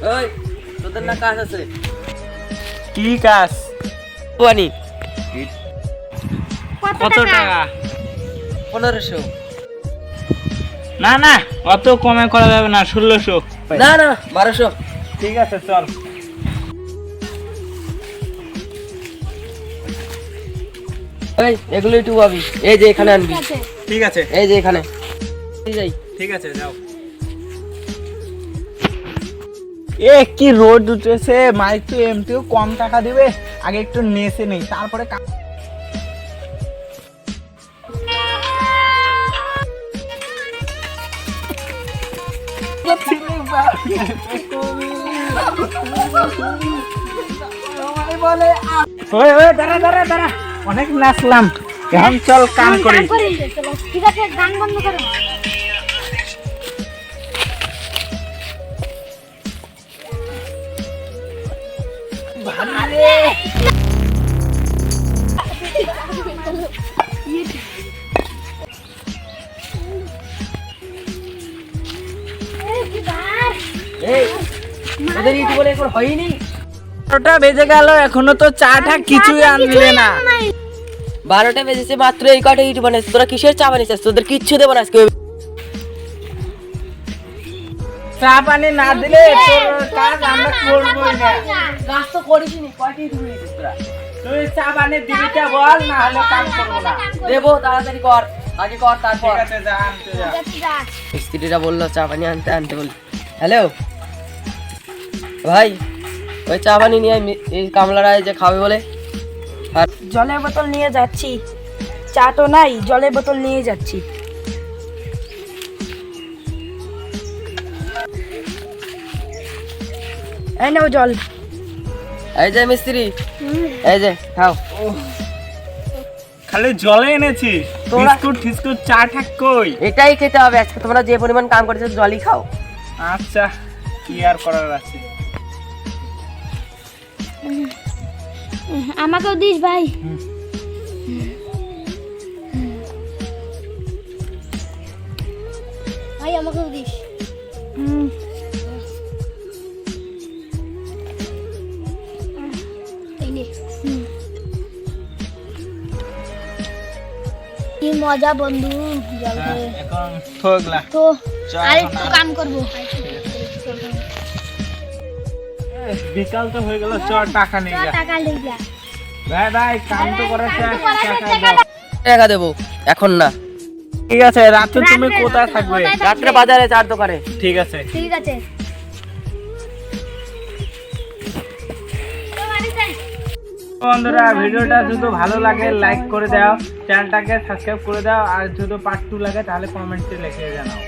ওই তোদের না কাজ আছে? কি কাজ? পানি কত টাকা? 1500। না না, অত কমে করা যাবে না, 1600। না না 1200। ঠিক আছে চল। এই এগুলো একটু পাবি, এই যে এখানে আনবি। ঠিক আছে এই যে এখানে যাই। ঠিক আছে যাও। এ কি রোদ উঠেছে, মালিক তো এমনিও কম টাকা দিবে, আগে একটু নেচে নেই তারপরে দাঁড়া দাঁড়া দাঁড়া, অনেক নাচলাম, এখন চল কাম করি। ঠিক আছে, গান বন্ধ করো। এই ওদের ইট বলে একবার হয়নি। 12টা বেজে গেল, এখনো তো চাটা কিছুই আনলে না। 12টা বেজেছে মাত্র, এই কটা ইট বানাইছে, তোরা কিসের চা বানিয়েছিস? তোদের কিচ্ছু দেবো না আজকে। চা পানি না দিলে তোর কাজ আমরা করবোই না। কাজ তো করিসনি, কয়টি ইট বানিয়েছিস তোরা? তুই চা পানি দিবি কে বল, না হলে কাজ করবো না। দেবো, তাড়াতাড়ি কর, আগে কর তারপর। ঠিক আছে যা আনতে যা। মিস্ত্রিরা বললো চা পানি আনতে আনতে বলি। হ্যালো ভাই, ওই চা পানি নিয়ে এই কামলারা যে খাবে বলে। আর জলের বোতল নিয়ে যাচ্ছি, চা তো নাই, জলের বোতল নিয়ে যাচ্ছি। এই নাও জল। এই যে মিস্ত্রি, এই যে খাও। খালি জলে এনেছি, তোরা- বিস্কুট টিস্কুট চা ঠাক কই? এটাই খেতে হবে আজকে, তোমরা যে পরিমাণ কাম করেছো জলই খাও। আচ্ছা কি আর করার আছে। আমাকেও দিস ভাই। ভাই আমাকেও দিস। কি মজা বন্ধু, জল খেয়ে। এখন থগলা তো চল আরেকটু কাম করবো। বিকাল তো হয়ে গেল, চ টাকা নিয়ে যা। টাকা লেগে ভাই ভাই কাম তো করেছে, টাকা দাও। টাকা দেবো, এখন না। ঠিক আছে, রাতে তুমি কোথায় থাকবে? রাত্রে বাজারে চার দোকানে। ঠিক আছে। ঠিক আছে। বন্ধুরা ভিডিওটা যদি ভালো লাগে লাইক করে দাও, চ্যানেলটাকে সাবস্ক্রাইব করে দাও, আর যদি পার্ট 2 লাগে তাহলে কমেন্টে লিখে জানাও।